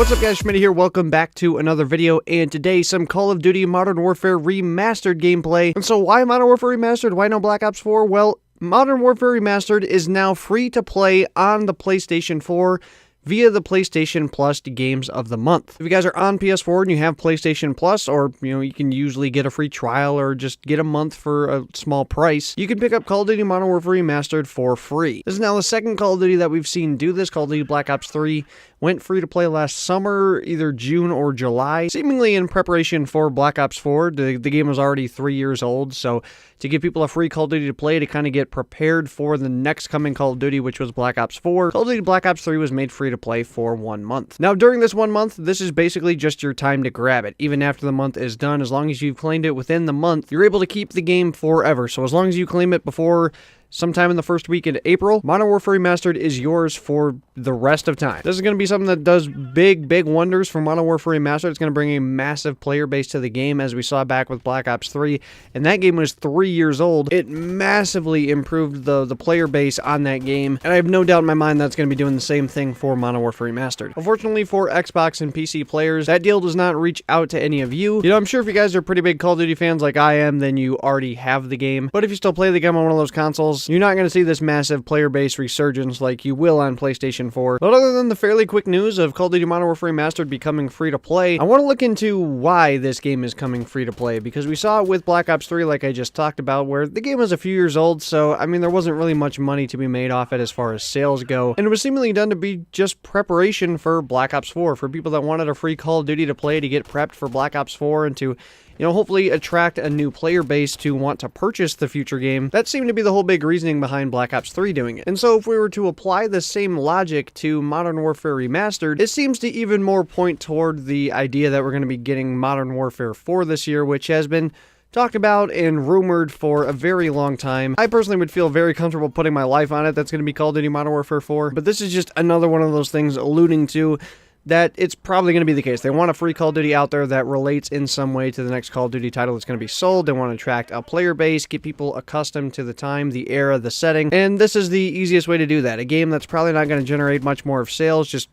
What's up guys, Schmitty here, welcome back to another video, and today some Call of Duty Modern Warfare Remastered gameplay. And so why Modern Warfare Remastered? Why no Black Ops 4? Well, Modern Warfare Remastered is now free to play on the PlayStation 4 via the PlayStation Plus Games of the Month. If you guys are on PS4 and you have PlayStation Plus, or you can usually get a free trial or just get a month for a small price, you can pick up Call of Duty Modern Warfare Remastered for free. This is now the second Call of Duty that we've seen do this. Call of Duty Black Ops 3 went free to play last summer, either June or July, seemingly in preparation for Black Ops 4. The game was already 3 years old, so to give people a free Call of Duty to play to kind of get prepared for the next coming Call of Duty, which was Black Ops 4, Call of Duty Black Ops 3 was made free to play for 1 month. Now, during this 1 month, this is basically just your time to grab it. Even after the month is done, as long as you've claimed it within the month, you're able to keep the game forever. So as long as you claim it before sometime in the first week in April, Modern Warfare Remastered is yours for the rest of time. This is going to be something that does big wonders for Modern Warfare Remastered. It's going to bring a massive player base to the game, as we saw back with Black Ops 3, and that game was 3 years old. It massively improved the player base on that game, and I have no doubt in my mind that's going to be doing the same thing for Modern Warfare Remastered. Unfortunately for Xbox and PC players, that deal does not reach out to any of you. I'm sure if you guys are pretty big Call of Duty fans like I am, then you already have the game, but if you still play the game on one of those consoles, you're not going to see this massive player base resurgence like you will on PlayStation 4. But other than the fairly quick news of Call of Duty Modern Warfare Remastered becoming free to play, I want to look into why this game is coming free to play, because we saw it with Black Ops 3 like I just talked about, where the game was a few years old, so I mean there wasn't really much money to be made off it as far as sales go, and it was seemingly done to be just preparation for Black Ops 4, for people that wanted a free Call of Duty to play to get prepped for Black Ops 4 and to hopefully attract a new player base to want to purchase the future game. That seemed to be the whole big reasoning behind Black Ops 3 doing it. And so if we were to apply the same logic to Modern Warfare Remastered, it seems to even more point toward the idea that we're going to be getting Modern Warfare 4 this year, which has been talked about and rumored for a very long time. I personally would feel very comfortable putting my life on it. That's going to be Call of Duty Modern Warfare 4. But this is just another one of those things alluding to that it's probably going to be the case. They want a free Call of Duty out there that relates in some way to the next Call of Duty title that's going to be sold. They want to attract a player base, get people accustomed to the time, the era, the setting, and this is the easiest way to do that. A game that's probably not going to generate much more of sales, just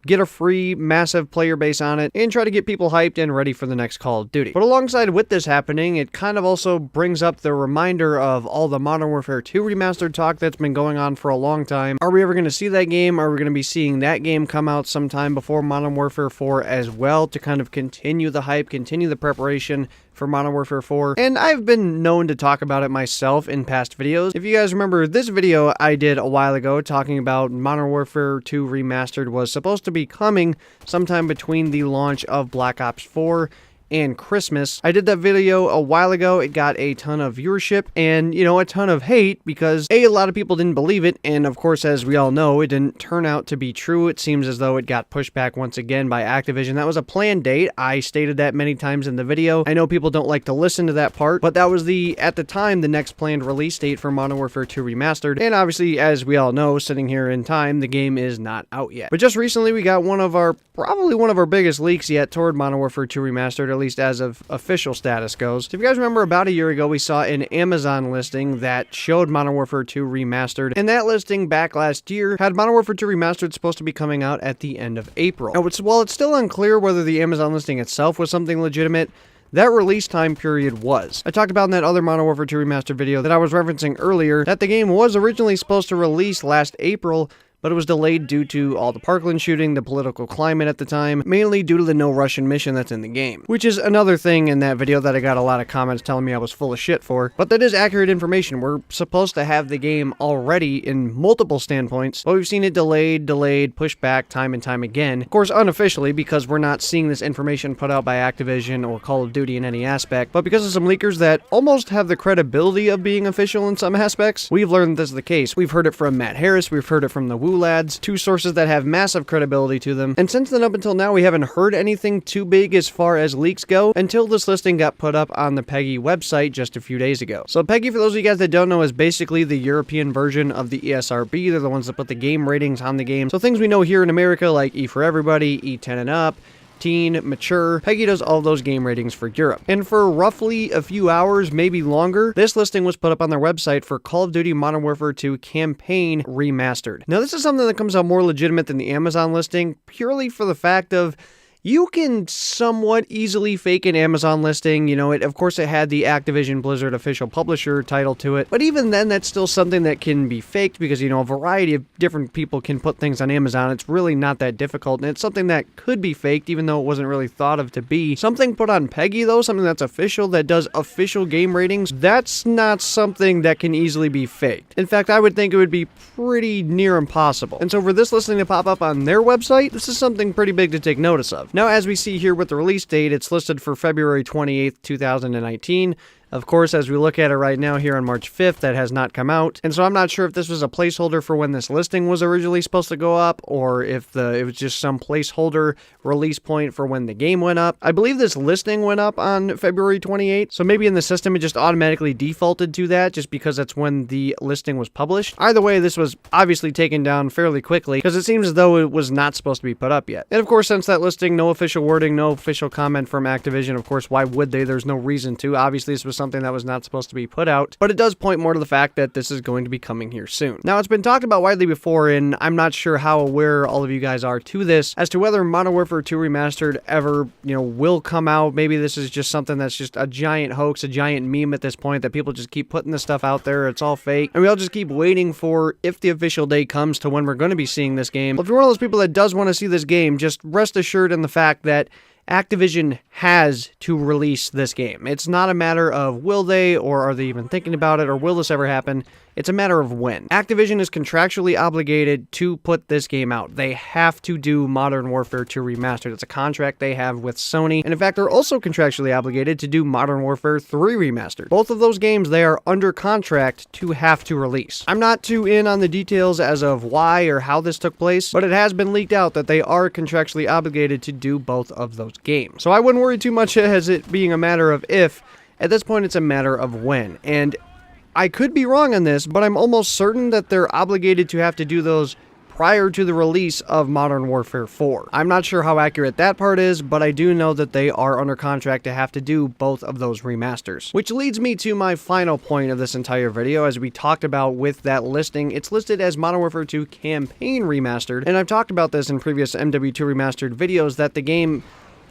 get a free, massive player base on it, and try to get people hyped and ready for the next Call of Duty. But alongside with this happening, it kind of also brings up the reminder of all the Modern Warfare 2 Remastered talk that's been going on for a long time. Are we ever going to see that game? Are we going to be seeing that game come out sometime before Modern Warfare 4 as well, to kind of continue the hype, continue the preparation for Modern Warfare 4? And I've been known to talk about it myself in past videos. If you guys remember, this video I did a while ago talking about Modern Warfare 2 Remastered was supposed to be coming sometime between the launch of Black Ops 4 and Christmas. I did that video a while ago. It got a ton of viewership and, a ton of hate because a lot of people didn't believe it, and of course, as we all know, it didn't turn out to be true. It seems as though it got pushed back once again by Activision. That was a planned date. I stated that many times in the video. I know people don't like to listen to that part, but that was at the time, the next planned release date for Modern Warfare 2 Remastered, and obviously, as we all know, sitting here in time, the game is not out yet. But just recently, we got probably one of our biggest leaks yet toward Modern Warfare 2 Remastered, at least as of official status goes. So if you guys remember, about a year ago, we saw an Amazon listing that showed Modern Warfare 2 Remastered, and that listing back last year had Modern Warfare 2 Remastered supposed to be coming out at the end of April. Now, while it's still unclear whether the Amazon listing itself was something legitimate, that release time period was. I talked about in that other Modern Warfare 2 Remastered video that I was referencing earlier that the game was originally supposed to release last April, but it was delayed due to all the Parkland shooting, the political climate at the time, mainly due to the no Russian mission that's in the game. Which is another thing in that video that I got a lot of comments telling me I was full of shit for, but that is accurate information. We're supposed to have the game already in multiple standpoints, but we've seen it delayed, pushed back time and time again. Of course, unofficially, because we're not seeing this information put out by Activision or Call of Duty in any aspect, but because of some leakers that almost have the credibility of being official in some aspects, we've learned this is the case. We've heard it from Matt Harris, we've heard it from the Lads, two sources that have massive credibility to them, and since then up until now we haven't heard anything too big as far as leaks go until this listing got put up on the PEGI website just a few days ago. So PEGI, for those of you guys that don't know, is basically the European version of the ESRB. They're the ones that put the game ratings on the game. So things we know here in America like E for Everybody, E10 and Up, teen, mature. PEGI does all those game ratings for Europe. And for roughly a few hours, maybe longer, this listing was put up on their website for Call of Duty Modern Warfare 2 Campaign Remastered. Now, this is something that comes out more legitimate than the Amazon listing, purely for the fact of you can somewhat easily fake an Amazon listing. You know, of course it had the Activision Blizzard official publisher title to it, but even then that's still something that can be faked because, you know, a variety of different people can put things on Amazon. It's really not that difficult, and it's something that could be faked even though it wasn't really thought of to be. Something put on PEGI though, something that's official, that does official game ratings, that's not something that can easily be faked. In fact, I would think it would be pretty near impossible. And so for this listing to pop up on their website, this is something pretty big to take notice of. Now, as we see here with the release date, it's listed for February 28th, 2019. Of course, as we look at it right now here on March 5th, that has not come out. And so I'm not sure if this was a placeholder for when this listing was originally supposed to go up, or if it was just some placeholder release point for when the game went up. I believe this listing went up on February 28th, so maybe in the system it just automatically defaulted to that just because that's when the listing was published. Either way, this was obviously taken down fairly quickly because it seems as though it was not supposed to be put up yet. And of course, since that listing, no official wording, no official comment from Activision. Of course, why would they? There's no reason to. Obviously, this was something that was not supposed to be put out, but it does point more to the fact that this is going to be coming here soon. Now, it's been talked about widely before, and I'm not sure how aware all of you guys are to this, as to whether Modern Warfare 2 Remastered ever, will come out. Maybe this is just something that's just a giant hoax, a giant meme at this point, that people just keep putting this stuff out there. It's all fake, and we all just keep waiting for if the official day comes to when we're going to be seeing this game. Well, if you're one of those people that does want to see this game, just rest assured in the fact that Activision has to release this game. It's not a matter of will they, or are they even thinking about it, or will this ever happen? It's a matter of when. Activision is contractually obligated to put this game out. They have to do Modern Warfare 2 Remastered. It's a contract they have with Sony. And in fact, they're also contractually obligated to do Modern Warfare 3 Remastered. Both of those games, they are under contract to have to release. I'm not too in on the details as of why or how this took place, but it has been leaked out that they are contractually obligated to do both of those games. So I wouldn't worry too much as it being a matter of if. At this point, it's a matter of when. And I could be wrong on this, but I'm almost certain that they're obligated to have to do those prior to the release of Modern Warfare 4. I'm not sure how accurate that part is, but I do know that they are under contract to have to do both of those remasters. Which leads me to my final point of this entire video. As we talked about with that listing, it's listed as Modern Warfare 2 Campaign Remastered, and I've talked about this in previous MW2 Remastered videos, that the game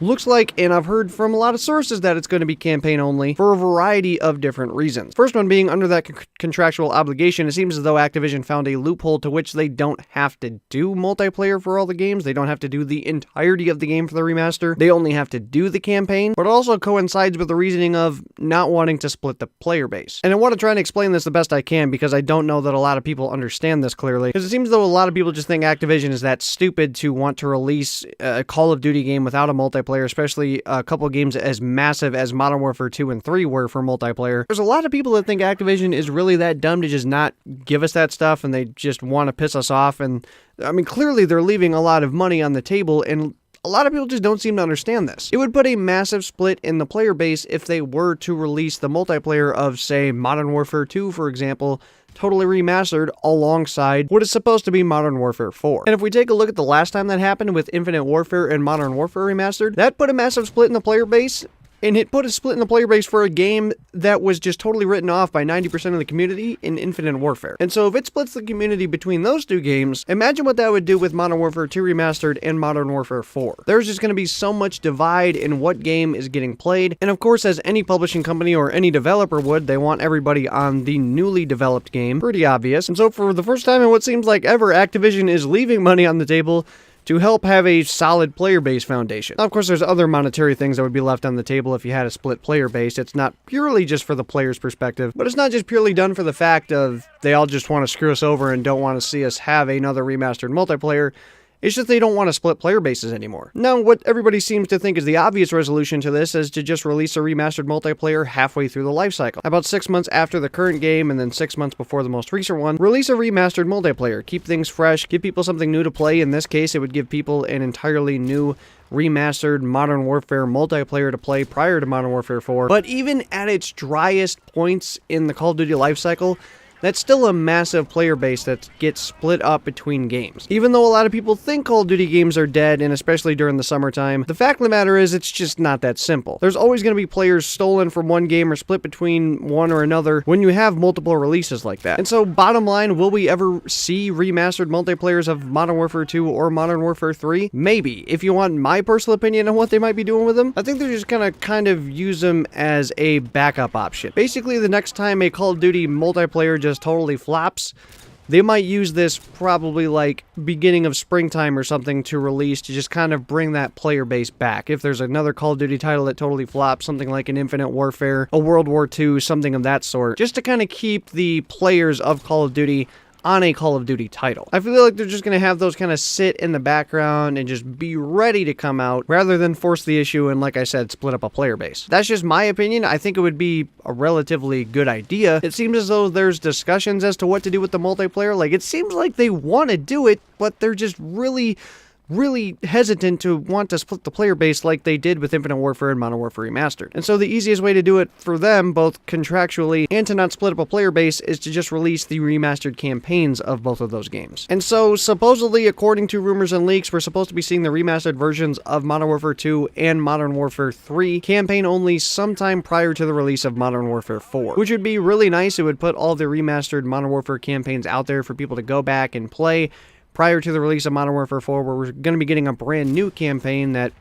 looks like, and I've heard from a lot of sources, that it's going to be campaign only for a variety of different reasons. First one being, under that contractual obligation, it seems as though Activision found a loophole to which they don't have to do multiplayer for all the games. They don't have to do the entirety of the game for the remaster. They only have to do the campaign, but it also coincides with the reasoning of not wanting to split the player base. And I want to try and explain this the best I can, because I don't know that a lot of people understand this clearly, because it seems as though a lot of people just think Activision is that stupid to want to release a Call of Duty game without a multiplayer, especially a couple games as massive as Modern Warfare 2 and 3 were for multiplayer. There's a lot of people that think Activision is really that dumb to just not give us that stuff, and they just want to piss us off. And I mean, clearly they're leaving a lot of money on the table, and a lot of people just don't seem to understand this. It would put a massive split in the player base if they were to release the multiplayer of, say, Modern Warfare 2, for example, totally remastered alongside what is supposed to be Modern Warfare 4. And if we take a look at the last time that happened with Infinite Warfare and Modern Warfare Remastered, that put a massive split in the player base, and it put a split in the player base for a game that was just totally written off by 90% of the community in Infinite Warfare. And so if it splits the community between those two games, imagine what that would do with Modern Warfare 2 Remastered and Modern Warfare 4. There's just going to be so much divide in what game is getting played. And of course, as any publishing company or any developer would, they want everybody on the newly developed game. Pretty obvious. And so for the first time in what seems like ever, Activision is leaving money on the table to help have a solid player base foundation. Now, of course, there's other monetary things that would be left on the table if you had a split player base. It's not purely just for the player's perspective, but it's not just purely done for the fact of they all just want to screw us over and don't want to see us have another remastered multiplayer. It's just they don't want to split player bases anymore. Now, what everybody seems to think is the obvious resolution to this is to just release a remastered multiplayer halfway through the life cycle. About 6 months after the current game, and then 6 months before the most recent one, release a remastered multiplayer. Keep things fresh, give people something new to play. In this case, it would give people an entirely new remastered Modern Warfare multiplayer to play prior to Modern Warfare 4. But even at its driest points in the Call of Duty lifecycle, that's still a massive player base that gets split up between games. Even though a lot of people think Call of Duty games are dead, and especially during the summertime, the fact of the matter is it's just not that simple. There's always going to be players stolen from one game or split between one or another when you have multiple releases like that. And so bottom line, will we ever see remastered multiplayers of Modern Warfare 2 or Modern Warfare 3? Maybe. If you want my personal opinion on what they might be doing with them, I think they're just going to kind of use them as a backup option. Basically, the next time a Call of Duty multiplayer just totally flops, they might use this probably like beginning of springtime or something to release to just kind of bring that player base back. If there's another Call of Duty title that totally flops, something like an Infinite Warfare, a World War II, something of that sort, just to kind of keep the players of Call of Duty on a Call of Duty title. I feel like they're just going to have those kind of sit in the background and just be ready to come out rather than force the issue and, like I said, split up a player base. That's just my opinion. I think it would be a relatively good idea. It seems as though there's discussions as to what to do with the multiplayer. Like, it seems like they want to do it, but they're just really hesitant to want to split the player base like they did with Infinite Warfare and Modern Warfare Remastered. And so the easiest way to do it for them, both contractually and to not split up a player base, is to just release the remastered campaigns of both of those games. And so supposedly, according to rumors and leaks, we're supposed to be seeing the remastered versions of Modern Warfare 2 and Modern Warfare 3 campaign only sometime prior to the release of Modern Warfare 4, which would be really nice. It would put all the remastered Modern Warfare campaigns out there for people to go back and play prior to the release of Modern Warfare 4, where we're going to be getting a brand new campaign that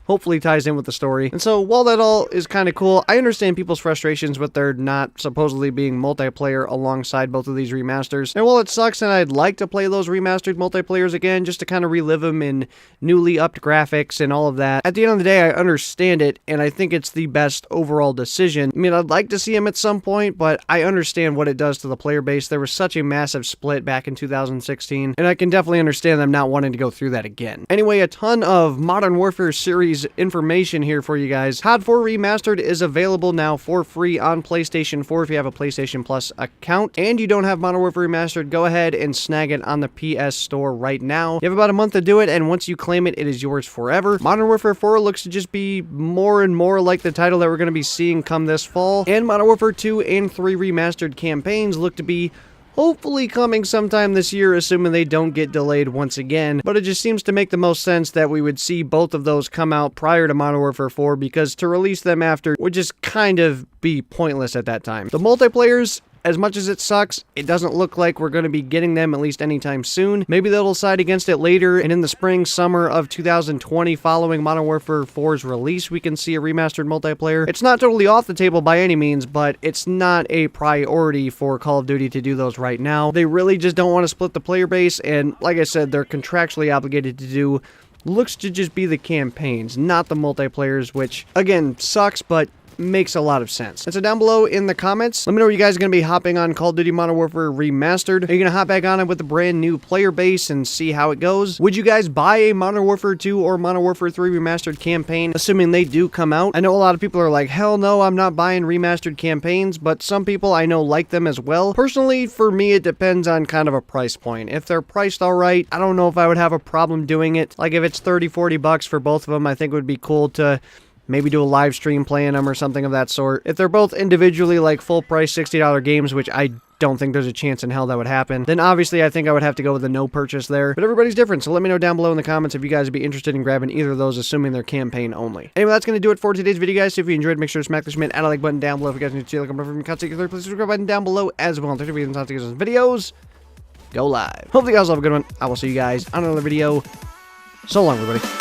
hopefully ties in with the story. And so while that all is kind of cool, I understand people's frustrations with there not supposedly being multiplayer alongside both of these remasters. And while it sucks and I'd like to play those remastered multiplayers again just to kind of relive them in newly upped graphics and all of that, at the end of the day, I understand it, and I think it's the best overall decision. I mean, I'd like to see them at some point, but I understand what it does to the player base. There was such a massive split back in 2016, and I can definitely understand them not wanting to go through that again. Anyway, a ton of Modern Warfare series information here for you guys. COD 4 Remastered is available now for free on PlayStation 4 if you have a PlayStation Plus account, and you don't have Modern Warfare Remastered, go ahead and snag it on the PS Store right now. You have about a month to do it, and once you claim it, it is yours forever. Modern Warfare 4 looks to just be more and more like the title that we're going to be seeing come this fall, and Modern Warfare 2 and 3 Remastered campaigns look to be hopefully coming sometime this year, assuming they don't get delayed once again. But it just seems to make the most sense that we would see both of those come out prior to Modern Warfare 4, because to release them after would just kind of be pointless at that time. The multiplayers, as much as it sucks, it doesn't look like we're going to be getting them at least anytime soon. Maybe they'll decide against it later, and in the spring, summer of 2020, following Modern Warfare 4's release, we can see a remastered multiplayer. It's not totally off the table by any means, but it's not a priority for Call of Duty to do those right now. They really just don't want to split the player base, and like I said, they're contractually obligated to do looks to just be the campaigns, not the multiplayers, which, again, sucks, but makes a lot of sense. And so down below in the comments, let me know where you guys are going to be hopping on Call of Duty Modern Warfare Remastered. Are you going to hop back on it with a brand new player base and see how it goes? Would you guys buy a Modern Warfare 2 or Modern Warfare 3 Remastered campaign, assuming they do come out? I know a lot of people are like, hell no, I'm not buying remastered campaigns, but some people I know like them as well. Personally, for me, it depends on kind of a price point. If they're priced all right, I don't know if I would have a problem doing it. Like if it's 30, 40 bucks for both of them, I think it would be cool to maybe do a live stream playing them or something of that sort. If they're both individually like full price $60 games, which I don't think there's a chance in hell that would happen, then obviously I think I would have to go with a no purchase there. But everybody's different, so let me know down below in the comments if you guys would be interested in grabbing either of those, assuming they're campaign only. Anyway, that's going to do it for today's video, guys. So if you enjoyed, make sure to smack the add a like button down below. If you guys need to see like from content, please subscribe button down below as well. And thank you for watching videos. Go live. Hopefully you guys will have a good one. I will see you guys on another video. So long, everybody.